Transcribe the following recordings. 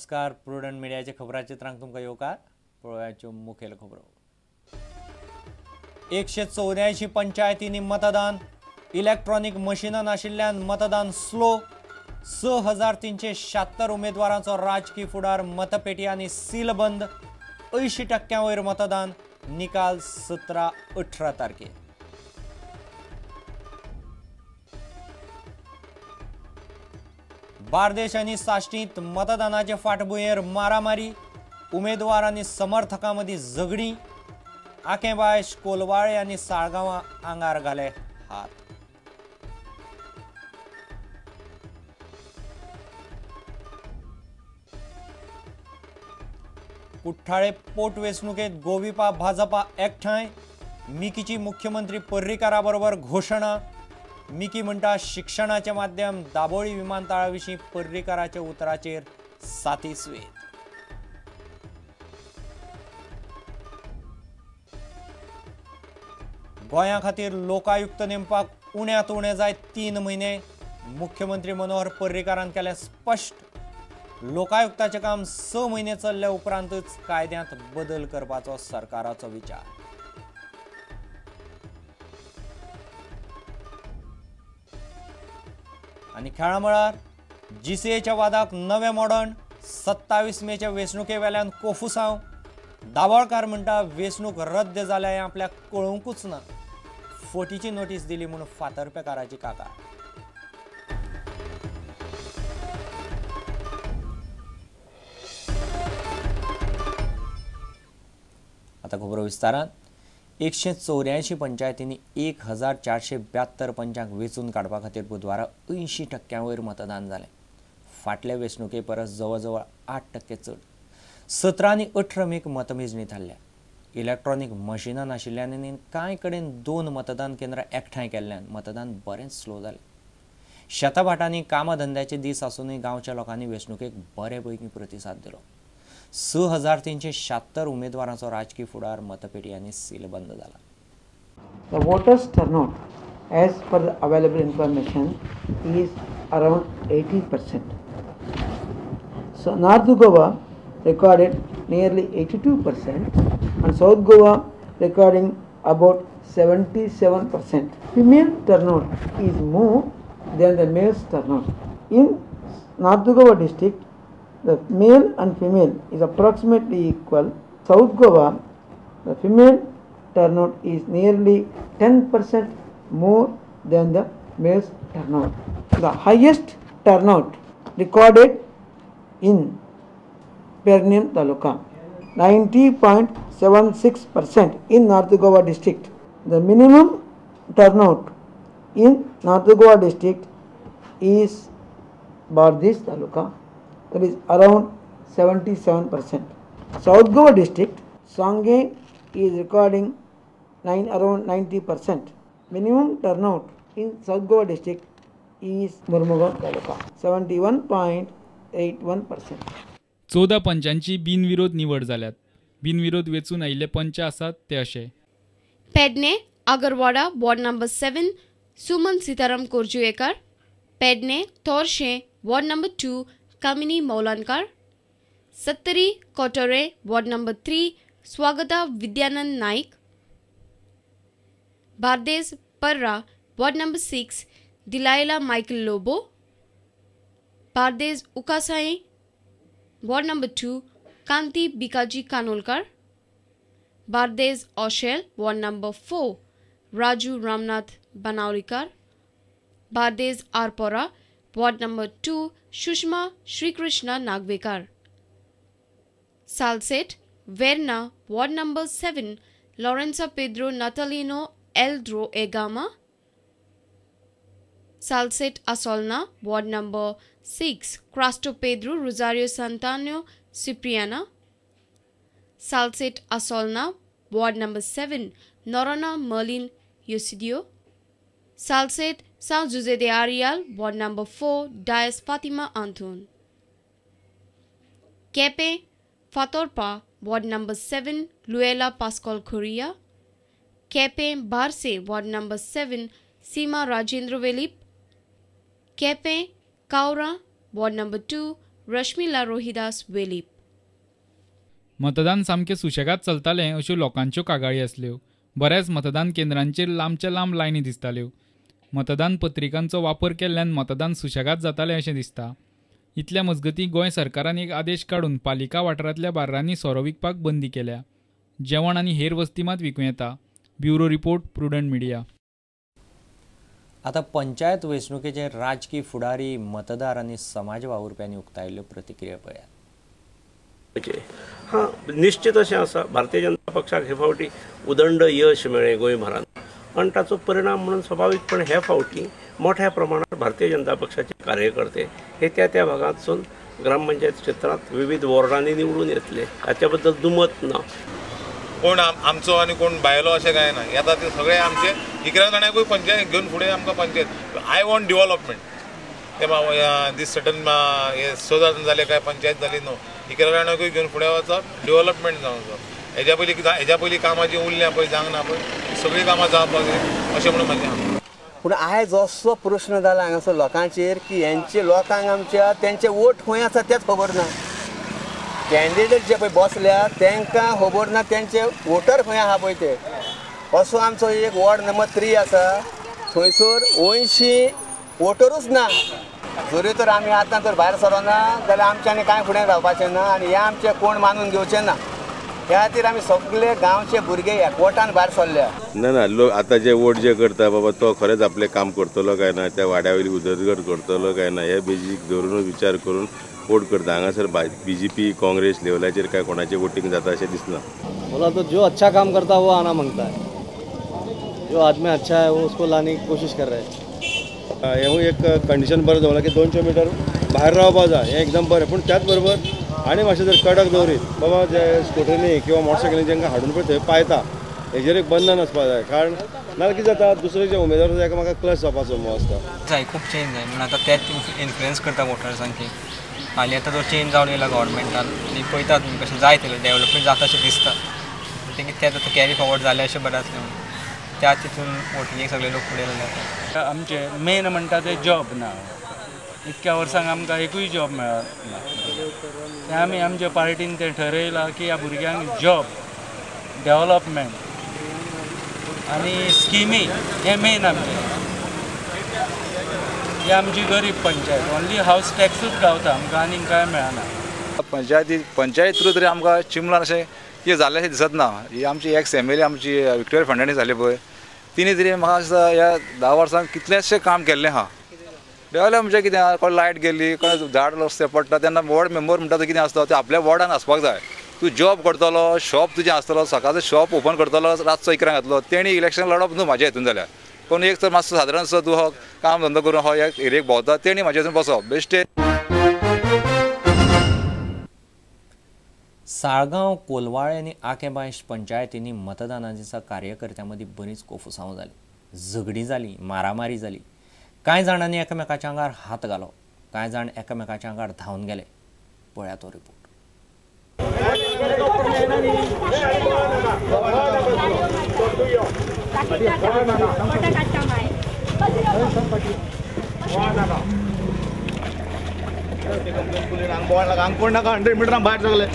नमस्कार प्रुडंट मिडियाचे खबराचित्रांक तुमकां येवकार पळोवयाच्यो मुखेल खबरो 184 पंचायतींनी मतदान इलेक्ट्रॉनिक मशिनां नाशिल्ल्यान मतदान स्लो 6376 उमेदवारांचो राजकीय फुडार मतपेटी आनी सीलबंद 80% वयर मतदान निकाल 17-18 तारखेर बार्देश आनी साश्टींत मतदानाचे फाटभुंयेर मारामारी उमेदवार आनी समर्थकां मदीं झगडीं आकेबाश कोलवाळे आनी साळगांवां आंगार घाले हात कुठ्ठाळे पोटवेंचणुकेंत गोविपा भाजपा एकठांय मिकीची मुख्यमंत्री पर्रीकारा बरोबर घोशणा मिकी म्हणटा शिक्षणाचे माध्यम दाबोळी विमानतळा विशीं पर्रीकाराच्या उतराचेर सातीस्वेत गोंया खातीर लोकायुक्त नेमपाक उण्यांत उणें जायत 3 म्हयने मुख्यमंत्री मनोहर पर्रीकारान केलें स्पश्ट लोकायुक्ताचें काम 6 म्हयने चल्ले उपरांतच कायद्यांत बदल करपाचो सरकाराचो विचार आनी खेळा मळार जीसीएच्या वादाक नवे मोडण 27 मेच्या वेंचणुके वेल्यान कोफुसांव दाबोळकार म्हणटा वेंचणूक रद्द जाल्या हें आपल्याक कळोवंकूच ना फटीची नोटीस दिली म्हूण फातर्पेकाराची काका आता खबरो विस्तारान 184 पंचायतींनी 1472 पंचांक वेंचून काडपा खातीर बुधवारा 80% वयर मतदान जालें फाटल्या वेंचणुके परस जवळ जवळ 8% चड 17 आनी 18 मेक मतमेजणी थारल्या इलेक्ट्रॉनिक मशिनां नाशिल्ल्यान आनी कांय कडेन 2 मतदान केंद्रां एकठांय केल्ल्यान मतदान बरेंच स्लो जालें शेताभाटांनी कामधंद्याचे दीस आसूनय गांवच्या लोकांनी वेंचणुकेक बरे पैकी प्रतिसाद दिलो 6376 उमेदवारांचो राजकीय फुडार मतपेटी आनी सीलबंद जाला. The voters turnout, as per the available information, is around 80%. So North Goa recorded nearly 82% and South Goa recording about 77%. Female turnout is more than the male turnout. In North Goa district, the male and female is approximately equal. South Goa, the female turnout is nearly 10% more than the male turnout. The highest turnout recorded in Pernem Taluka, 90.76% in North Goa district. The minimum turnout in North Goa district is Bardesh Taluka, that is around 77%. South Goa district, Sangay is recording around 90%. Minimum turnout in South Goa district is Murmugaon Taluka, 71.81%. 14 पंचांची बिनविरोध निवड जाल्यात बिनविरोध वेचून आयिल्ले पंच आसात ते अशे Pernem Agarwada ward number 7 Suman Sitaram Korjuekar Pernem Torxem ward number 2 Kamini Maulankar Sattari Cotorem ward number 3 Swagata Vidyanand Naik Bardez Parra ward number 6 Dilayla Michael Lobo Bardez Ucassaim ward number 2 Kanti Bikaji Kanolkar Bardez Oxel ward number 4 Raju Ramnath Banavrikar Bardez Arpora ward number 2 Sushma Shrikrishna Nagvekar Salcete Verna ward number 7 Lorensa Pedro Natalino Eldro Egama Salcete Assolna ward number 6 Crasto Pedro Rosario Santano Cipriana Salcete Assolna ward number 7 Noronha Merlin Yosidio Salcete San Jose de Arial, Ward number 4, Dias Fatima Antun. Kepe, Fatorpa, Ward number 7, Luella Pascal Correa. Kepe, Barse, Ward number 7, Sima Rajendra Velip. Kepe, Kaura, Ward number 2, Rashmila Rohidas Velip. मतदान सामकें सुशेगाद चलतालें अश्यो लोकांच्यो कागाळी आसल्यो. बऱ्याच मतदान केंद्रांचेर लांबच्या लांब लायनी दिसताल्यो. मतदान पत्रिकांचो वापर केल्ल्यान मतदान सुशेगाद जातालें अशें दिसता. इतल्या मजगतीं गोंय सरकारान एक आदेश काडून पालिका वाठारांतल्या बार्रांनी सोरो विकपाक बंदी केल्या. जेवण आनी हेर वस्ती मात विकूं येता. Bureau report, prudent media. आतां पंचायत वेंचणुकेचे राजकीय फुडारी, मतदार आनी समाज वावुरप्यांनी उक्तायल्ल्यो प्रतिक्रिया पळयात. हां, निश्चित अशें आसा, भारतीय जनता पक्षाक हे फावटी उदंड यश मेळ्ळें गोंयभरांत आनी ताचो परिणाम म्हणून स्वाभावीकपणे हे फावटी मोठ्या प्रमाणात भारतीय जनता पक्षाचे कार्यकर्ते हे त्या भागांतसून ग्रामपंचायत क्षेत्रांत विविध वॉर्डांनी निवडून येतले, हाच्या बद्दल दुमत ना. कोण आमचो आनी कोण भायलो अशें कांय ना. येता ते सगळे आमचे इकरा जाणांकूय पंचायत घेवन फुडें आमकां पंचायत. I want development. ते दीस सडन हे 6 जाले काय पंचायत जाली न्हू. इकरा जाणांकूय घेवन फुडें वचप, डेव्हलपमेंट जावचो. हेज्या पयलीं कामां जीं उरल्या पळय, जावंक ना पळय, सगळीं कामां जावपाक जाय अशें म्हणून म्हाजें. पूण आयज असो प्रश्न जाला हांगासर लोकांचेर की हेंचे लोकांक आमच्या तेंचे वोट खंय आसा तेच खबर ना. कॅन्डिडेट जे पळय बसल्या तांकां खबर ना तेंचे वोटर खंय आहा पळय ते. असो आमचो एक वॉर्ड नंबर 3 आसा, थंयसर 80 वोटरूच ना. जरी तर आमी आतां तर भायर सरोना जाल्यार आमच्यांनी कांय फुडें रावपाचें ना आनी हे आमचे कोण मानून घेवचे ना. त्या खातीर आमी सगळे गांवचे भुरगे एकवटान भायर सरल्या. ना लोक आता जे वोट जे करता बाबा तो खरेंच आपले काम करतलो काय ना, त्या वाड्या वयली उदरगत करतलो काय ना, हे बेजीक धरूनच विचार करून वोट करता. हांगासर BJP काँग्रेस लेवलाचेर काय कोणाचे वोटिंग जाता अशें दिसना. बोला तो जो अच्छा काम करता वो आना मांगता है. जो आदमी अच्छा है वो उसको लाने की कोशिश कर रहे हैं. हे एक कंडिशन बरें दवरला की 200 मीटर भायर रावपा जाय, हें एकदम बरें. पूण त्याच बरोबर आनी मातशें जर कडक दवरीत बाबा जे स्कुटरीनी किंवा मोटरसायकलींनी जेंकां हाडून पळय थंय पायता हेजेर एक बंधन आसपा जाय. कारण नाल्यार कितें जाता, दुसरे जे उमेदवार आसा ताका म्हाका क्लच जावपाचो मो आसता. जाय खूब चेंज जाय म्हणून आतां तेच इन्फ्लुएन्स करता वोटर्सांची. हालीं आतां तो चेंज जावन येयला गव्हर्मेंटान आनी पळयतात तुमी कशें जाय तें डेव्हलपमेंट जाता अशें दिसता. तें तेच आतां कॅरी फॉवर्ड जालें अशें बरें आसलें म्हणून त्या तितून वोटिंगेक सगळे लोक फुडें जाले. आमचे मेन म्हणटा ते जॉब ना. इतक्या वर्सांक आमकां एकूय जॉब मेळना. ते आमी आमच्या पार्टीन ते ठरयलां की ह्या भुरग्यांक जॉब, डेव्हलपमेंट आनी स्किमी हे मेन आमचे. ही आमची गरीब पंचायत. ओन्ली हावस टॅक्सूच गावता आमकां, आनी कांय मेळना. पंचायत थ्रू तरी आमकां चिमलान अशें कितें जाल्लें अशें दिसत ना. ही आमची एक्स MLA आमची विक्टोरिया फर्नांडीस जाली पळय, तिणी तरी म्हाका दिसता ह्या 10 वर्सांक कितलेंशें काम केल्लें आहा. डेव्हलप म्हणजे कितें, कोण लायट गेली, कोण झाड रस्ते पडटा तेन्ना वॉर्ड मेंबर म्हणटा तो कितें आसता ते आपल्या वॉर्डान आसपाक जाय. तूं जॉब करतलो, शॉप तुजें आसतलो, सकाळचो शॉप ओपन करतलो, रातचो 11 घातलो, तेणी इलेक्शन लडप न्हू म्हाज्या हितून जाल्यार. पूण एक तर मातसो सादारण तूं हो काम धंदो करून हो ह्या एरियेक भोंवता तेणी म्हाज्या हितून बसप बेश्टे. साळगांव, कोलवाळे आनी आकेबांश पंचायतींनी मतदाना दिसा कार्यकर्त्यां मदीं बरीच कोफुसांव जाली. झगडी जाली, मारामारी जाली. कांय जाणांनी एकामेकाच्या आंगार हात घालो, कांय जाण एकामेकाच्या आंगार धांवन गेले. पळया तो रिपोर्ट. कोण नाका 100 मिटरां भायर सगळे.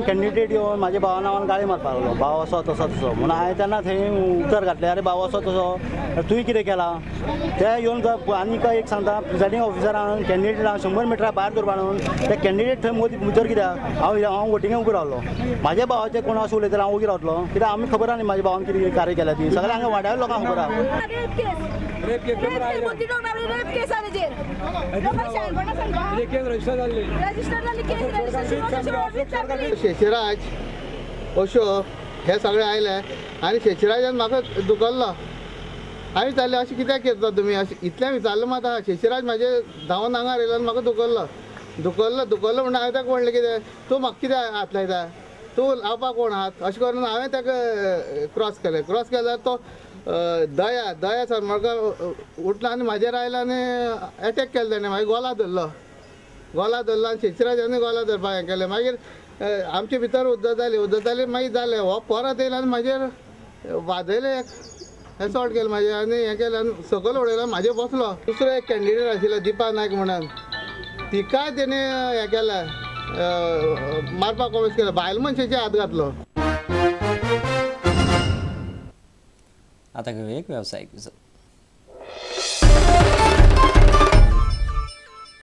कॅन्डिडेट येवन म्हाज्या भावा नांवान गाळी मारपाक लागलो. भाव असो तसो तसो म्हणून हांवें तेन्ना थंय उतर घातलें, अरे भाव असो तसो तुवें कितें केलां ते येवन आनीक एक सांगता प्रिजायडींग ऑफिसरान कॅन्डिडेट 100 मिटरां भायर दवरपा म्हणून ते कॅन्डिडेट थंय भितर कित्याक हांव वोटिंगेक उबो रावलो. म्हाज्या भावाचे कोण असो उलयता हांव उगी रावतलो कित्याक आमी खबर आहा न्ही म्हाज्या भावान कितें कार्य केल्या ती सगळ्या हांगा वाड्यार लोकांक खबर आहा. शेषराज अश्यो हे सगळे आयले आनी शेषराजान म्हाका दुखल्लो. हांवें विचारलें अशें कित्याक करता तुमी अशें इतलें विचारलें मात शेषराज म्हाजे धांवन हांगा येयलो आनी म्हाका दुखल्लो म्हणून हांवें ताका म्हणलें कितें तूं म्हाका कित्याक हात लायता, तूं लावपाक कोण हात अशें करून हांवें ताका क्रॉस केल्यार तो दया सर म्हाका उठला आनी म्हाजेर आयला आनी एटॅक केलो ताणें मागीर गोला धरलो आनी शेषराजांनी गोला धरपाक हें केलें मागीर आमचे भितर उद्दत जाली मागीर जालें हो परत येयलो आनी म्हाजेर वाजयलें एसॉल्ट केलें म्हाजेर आनी हें केलें आनी सकयल उडयलो म्हाजेर बसलो दुसरो एक कॅन्डिडेट आशिल्लो दिपा नायक म्हणून तिकाय तेणी हें केलें मारपाक कोमेस केलो बायल मनशाचे हात घातलो. आता घेऊया एक व्यावसायिक विजत.